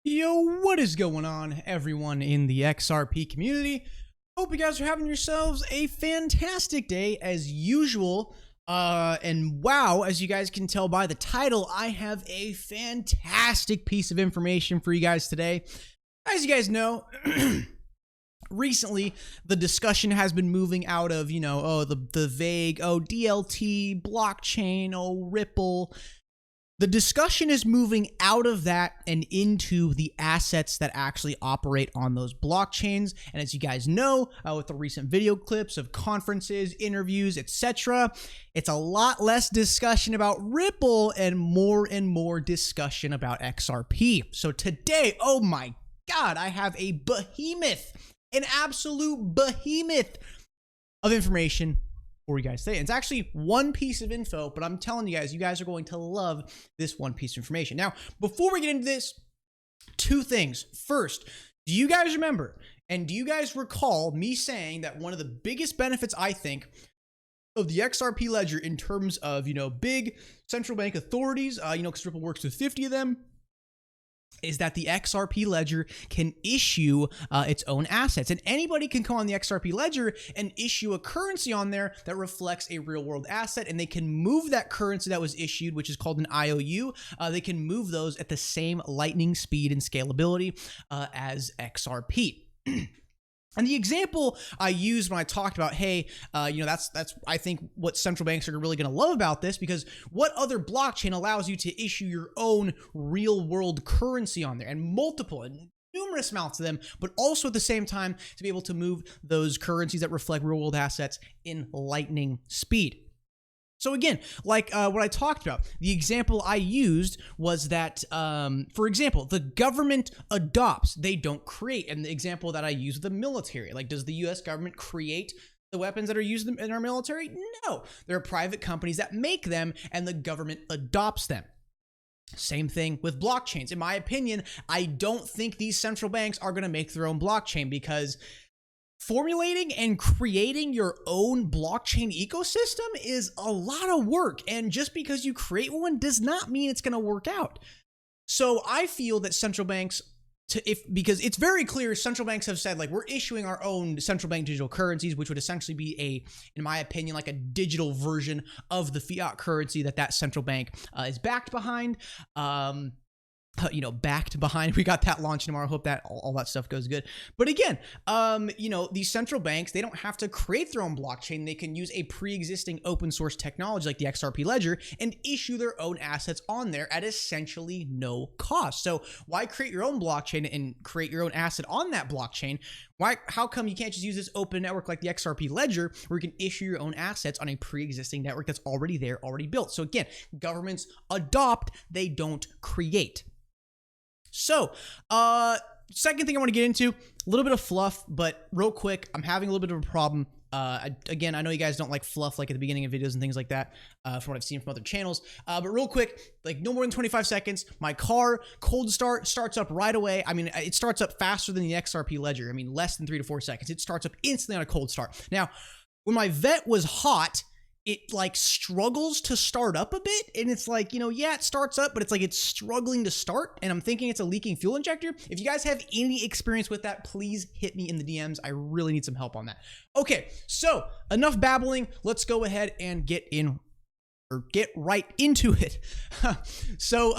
Yo, what is going on, everyone in the XRP community? Hope you guys are having yourselves a fantastic day as usual. And wow, as you guys can tell by the title, I have a fantastic piece of information for you guys today. As you guys know, recently the discussion has been moving out of, the vague, DLT, blockchain, Ripple. The discussion is moving out of that and into the assets that actually operate on those blockchains. And as you guys know, with the recent video clips of conferences, interviews, etc., it's a lot less discussion about Ripple and more discussion about XRP. So today, oh my God, I have a behemoth, an absolute behemoth of information for you guys today. It's actually one piece of info, but I'm telling you guys are going to love this one piece of information. Now, before we get into this, two things. First, do you guys remember and do you guys recall me saying that one of the biggest benefits, I think, of the XRP Ledger in terms of, big central bank authorities, because Ripple works with 50 of them, is that the XRP Ledger can issue its own assets. And anybody can come on the XRP Ledger and issue a currency on there that reflects a real world asset, and they can move that currency that was issued, which is called an IOU. They can move those at the same lightning speed and scalability as XRP. And the example I used when I talked about, hey, that's I think what central banks are really going to love about this, because what other blockchain allows you to issue your own real world currency on there, and multiple and numerous amounts of them, but also at the same time to be able to move those currencies that reflect real world assets in lightning speed. So again, like what I talked about, the example I used was that, for example, the government adopts, they don't create. And the example that I used with the military, like, does the US government create the weapons that are used in our military? No, there are private companies that make them and the government adopts them. Same thing with blockchains. In my opinion, I don't think these central banks are going to make their own blockchain, because formulating and creating your own blockchain ecosystem is a lot of work, and just because you create one does not mean it's going to work out. So I feel that central banks, because it's very clear, central banks have said, like, we're issuing our own central bank digital currencies, which would essentially be in my opinion, like a digital version of the fiat currency that central bank is backed behind. Backed behind. We got that launch tomorrow. Hope that all that stuff goes good. But again, these central banks, they don't have to create their own blockchain. They can use a pre-existing open source technology like the XRP Ledger and issue their own assets on there at essentially no cost. So why create your own blockchain and create your own asset on that blockchain? How come you can't just use this open network like the XRP Ledger, where you can issue your own assets on a pre-existing network that's already there, already built? So again, governments adopt, they don't create. So, second thing I want to get into, a little bit of fluff, but real quick, I'm having a little bit of a problem. Again, I know you guys don't like fluff like at the beginning of videos and things like that, from what I've seen from other channels. But real quick, like no more than 25 seconds, my car, cold start, starts up right away. I mean, it starts up faster than the XRP Ledger. I mean, less than 3 to 4 seconds. It starts up instantly on a cold start. Now, when my vet was hot, it like struggles to start up a bit, and it's like, yeah, it starts up, but it's like it's struggling to start, and I'm thinking it's a leaking fuel injector. If you guys have any experience with that, please hit me in the DMs. I really need some help on that. Okay, so enough babbling. Let's go ahead and get right into it. So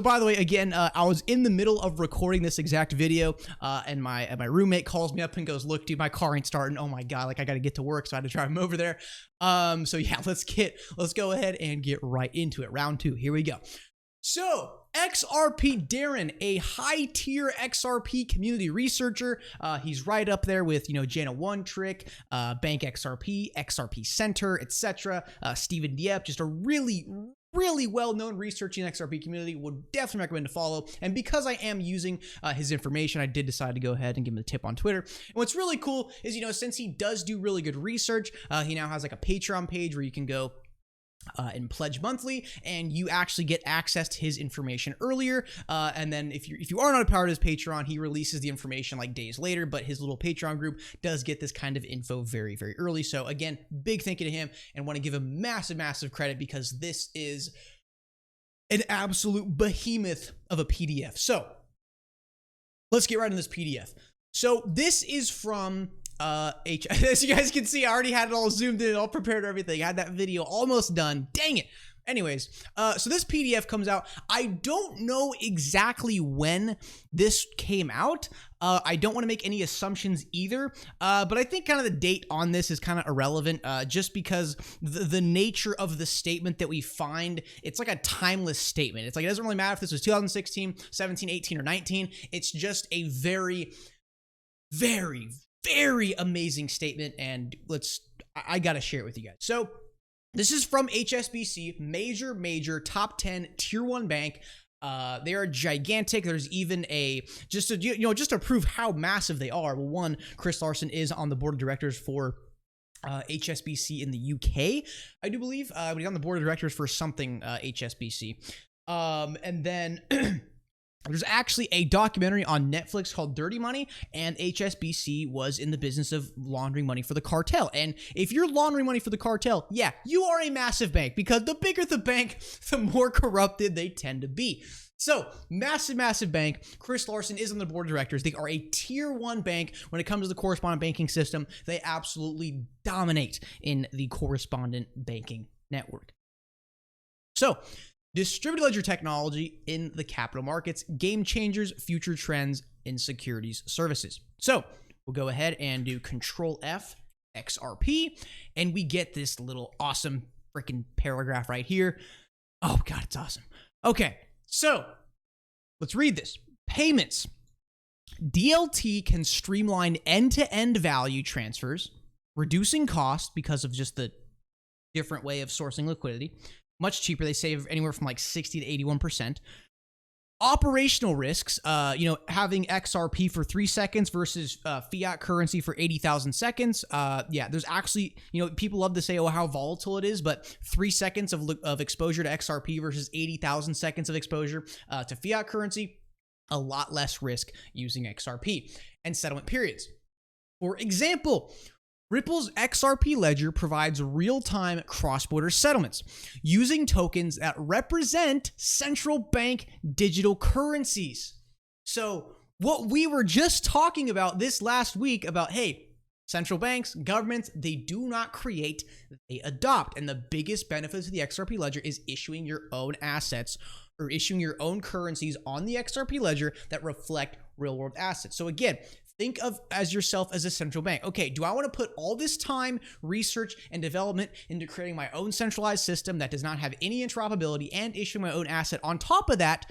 by the way, again, I was in the middle of recording this exact video, and my roommate calls me up and goes, "Look, dude, my car ain't starting. Oh my God, like I got to get to work." So I had to drive him over there. So yeah, let's go ahead and get right into it. Round 2, here we go. So XRP Darren, a high-tier XRP community researcher. He's right up there with, Jana One Trick, Bank XRP, XRP Center, etc. Steven Dieppe, just a really well-known researcher in the XRP community. Would definitely recommend to follow. And because I am using his information, I did decide to go ahead and give him a tip on Twitter. And what's really cool is, since he does do really good research, he now has like a Patreon page where you can go and pledge monthly, and you actually get access to his information earlier. And then if you are not a part of his Patreon, he releases the information like days later, but his little Patreon group does get this kind of info very early. So again, big thank you to him, and want to give him massive credit, because this is an absolute behemoth of a PDF. So let's get right into this PDF. So this is from as you guys can see, I already had it all zoomed in, all prepared, everything. I had that video almost done. Dang it. Anyways, so this PDF comes out. I don't know exactly when this came out. I don't want to make any assumptions either, but I think kind of the date on this is kind of irrelevant, just because the nature of the statement that we find, it's like a timeless statement. It's like, it doesn't really matter if this was 2016, 17, 18, or 19. It's just a very, very, very amazing statement, and I gotta share it with you guys. So this is from HSBC, major top 10 tier 1 bank. They are gigantic. There's even just to prove how massive they are. Well, one, Chris Larsen is on the board of directors for HSBC in the UK, I do believe. But he's on the board of directors for something HSBC. And then there's actually a documentary on Netflix called Dirty Money, and HSBC was in the business of laundering money for the cartel. And if you're laundering money for the cartel, yeah, you are a massive bank, because the bigger the bank, the more corrupted they tend to be. So, massive bank. Chris Larsen is on the board of directors. They are a tier 1 bank when it comes to the correspondent banking system. They absolutely dominate in the correspondent banking network. So, distributed ledger technology in the capital markets, game changers, future trends in securities services. So we'll go ahead and do Control F, XRP, and we get this little awesome freaking paragraph right here. Oh God, it's awesome. Okay, so let's read this. Payments. DLT can streamline end-to-end value transfers, reducing costs because of just the different way of sourcing liquidity. Much cheaper. They save anywhere from like 60 to 81%. Operational risks, having XRP for 3 seconds versus fiat currency for 80,000 seconds. Yeah, there's actually, people love to say, oh, how volatile it is, but 3 seconds of exposure to XRP versus 80,000 seconds of exposure to fiat currency, a lot less risk using XRP. And settlement periods. For example, Ripple's XRP Ledger provides real-time cross-border settlements using tokens that represent central bank digital currencies. So what we were just talking about this last week about, hey, central banks, governments, they do not create, they adopt. And the biggest benefit of the XRP Ledger is issuing your own assets or issuing your own currencies on the XRP Ledger that reflect real-world assets. So again, think of yourself as a central bank. Okay, do I want to put all this time, research, and development into creating my own centralized system that does not have any interoperability and issue my own asset on top of that,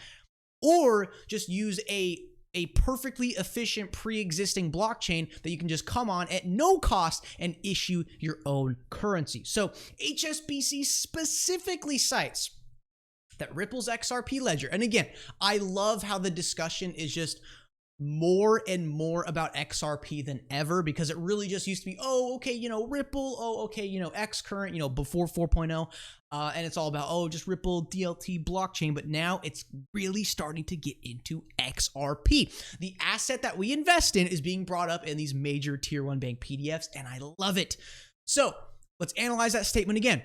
or just use a perfectly efficient pre-existing blockchain that you can just come on at no cost and issue your own currency? So HSBC specifically cites that Ripple's XRP Ledger, and again, I love how the discussion is just more and more about XRP than ever, because it really just used to be, oh, okay, Ripple, oh, okay, X current, before 4.0, and it's all about, oh, just Ripple, DLT, blockchain, but now it's really starting to get into XRP. The asset that we invest in is being brought up in these major tier 1 bank PDFs, and I love it. So let's analyze that statement again.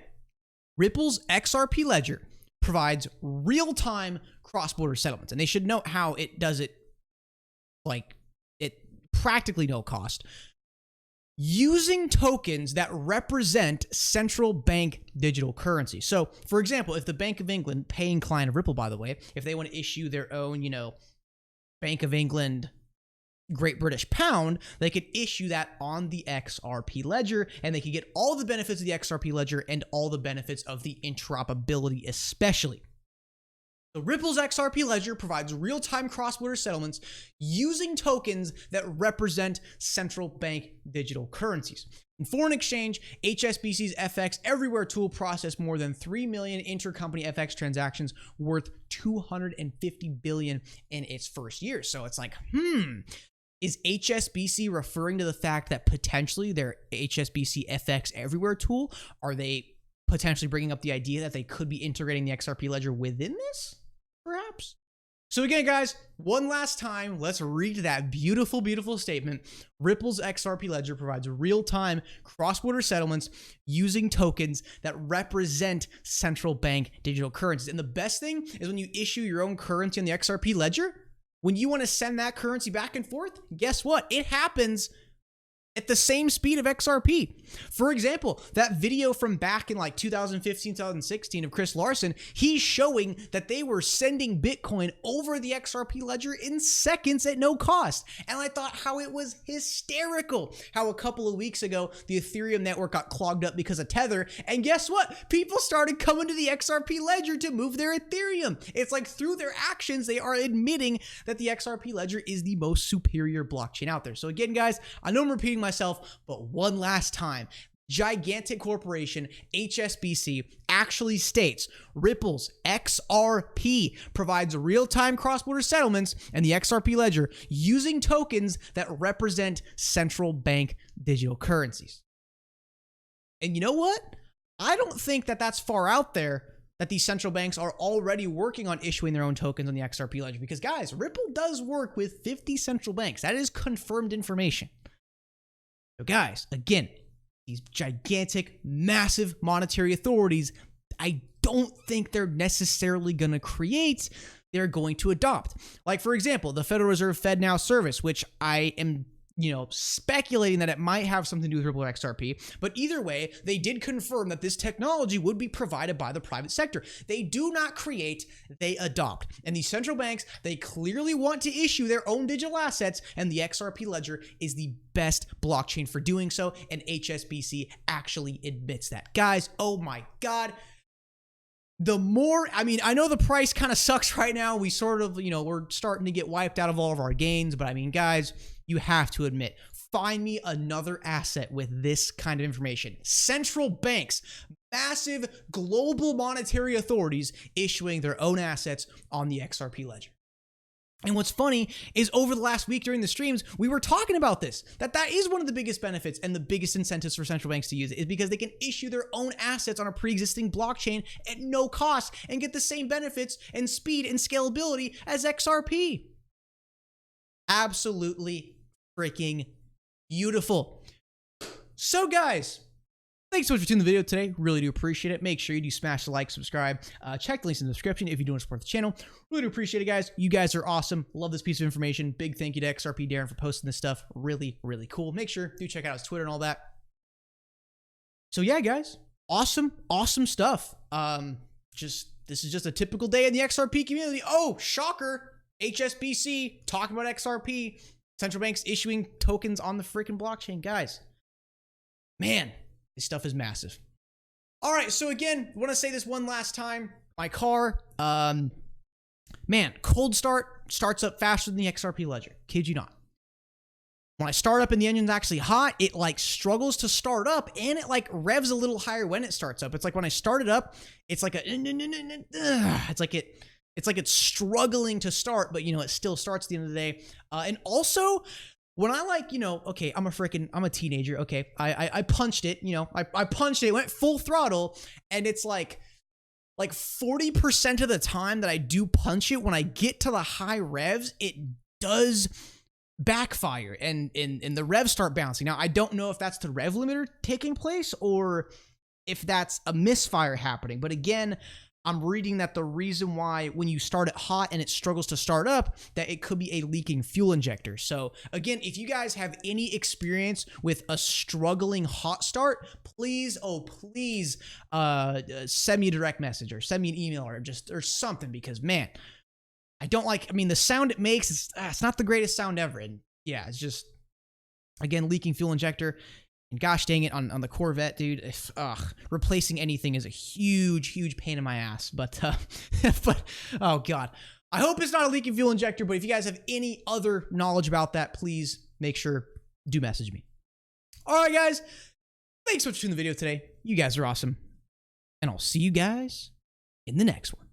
Ripple's XRP Ledger provides real-time cross-border settlements, and they should note how it does it like it practically no cost, using tokens that represent central bank digital currency. So, for example, if the Bank of England, paying client of Ripple, by the way, if they want to issue their own, Bank of England Great British Pound, they could issue that on the XRP Ledger, and they could get all the benefits of the XRP Ledger and all the benefits of the interoperability especially. So Ripple's XRP Ledger provides real-time cross-border settlements using tokens that represent central bank digital currencies. In foreign exchange, HSBC's FX Everywhere tool processed more than 3 million intercompany FX transactions worth $250 billion in its first year. So it's like, is HSBC referring to the fact that potentially their HSBC FX Everywhere tool, are they potentially bringing up the idea that they could be integrating the XRP Ledger within this? Perhaps. So again, guys, one last time, let's read that beautiful, beautiful statement. Ripple's XRP Ledger provides real-time cross-border settlements using tokens that represent central bank digital currencies. And the best thing is when you issue your own currency on the XRP Ledger, When you want to send that currency back and forth, guess what? It happens at the same speed of XRP. For example, that video from back in like 2015, 2016 of Chris Larson, he's showing that they were sending Bitcoin over the XRP ledger in seconds at no cost. And I thought how it was hysterical how a couple of weeks ago, the Ethereum network got clogged up because of Tether. And guess what? People started coming to the XRP ledger to move their Ethereum. It's like through their actions, they are admitting that the XRP ledger is the most superior blockchain out there. So again, guys, I know I'm repeating myself, but one last time, gigantic corporation HSBC actually states Ripple's XRP provides real-time cross-border settlements and the XRP ledger using tokens that represent central bank digital currencies. And you know what? I don't think that that's far out there that these central banks are already working on issuing their own tokens on the XRP ledger, because guys, Ripple does work with 50 central banks. That is confirmed information. So guys, again, these gigantic, massive monetary authorities, I don't think they're necessarily going to create, they're going to adopt. Like, for example, the Federal Reserve FedNow service, which I am, speculating that it might have something to do with Ripple or XRP. But either way, they did confirm that this technology would be provided by the private sector. They do not create, they adopt. And these central banks, they clearly want to issue their own digital assets, and the XRP ledger is the best blockchain for doing so, and HSBC actually admits that. Guys, oh my God. The more, I know the price kind of sucks right now. We sort of, we're starting to get wiped out of all of our gains. But guys, you have to admit, find me another asset with this kind of information. Central banks, massive global monetary authorities issuing their own assets on the XRP ledger. And what's funny is over the last week during the streams, we were talking about this, that is one of the biggest benefits and the biggest incentives for central banks to use it, is because they can issue their own assets on a pre-existing blockchain at no cost and get the same benefits and speed and scalability as XRP. Absolutely freaking beautiful. So guys, thanks so much for tuning in the video today. Really do appreciate it. Make sure you do smash the like, subscribe, check the links in the description if you do want to support the channel. Really do appreciate it, guys. You guys are awesome. Love this piece of information. Big thank you to XRP Darren for posting this stuff. Really, really cool. Make sure do check out his Twitter and all that. So yeah, guys, awesome stuff. This is just a typical day in the XRP community. Oh, shocker. HSBC talking about XRP. Central banks issuing tokens on the freaking blockchain. Guys, man, this stuff is massive. All right, so again, I want to say this one last time. My car, man, cold starts up faster than the XRP ledger. Kid you not. When I start up and the engine's actually hot, it like struggles to start up, and it like revs a little higher when it starts up. It's like when I start it up, it's like it's like it's struggling to start, but it still starts at the end of the day. And also, when I okay, I'm a teenager. Okay, I punched it. I punched it. It went full throttle, and it's like 40% of the time that I do punch it, when I get to the high revs, it does backfire, and the revs start bouncing. Now I don't know if that's the rev limiter taking place or if that's a misfire happening. But again, I'm reading that the reason why when you start it hot and it struggles to start up, that it could be a leaking fuel injector. So again, if you guys have any experience with a struggling hot start, please, send me a direct message or send me an email or something, because man, I don't the sound it makes, it's not the greatest sound ever. And yeah, it's just, again, leaking fuel injector. And gosh dang it, on the Corvette, dude, replacing anything is a huge pain in my ass. But oh God, I hope it's not a leaking fuel injector. But if you guys have any other knowledge about that, please make sure do message me. All right, guys, thanks so much for watching the video today. You guys are awesome, and I'll see you guys in the next one.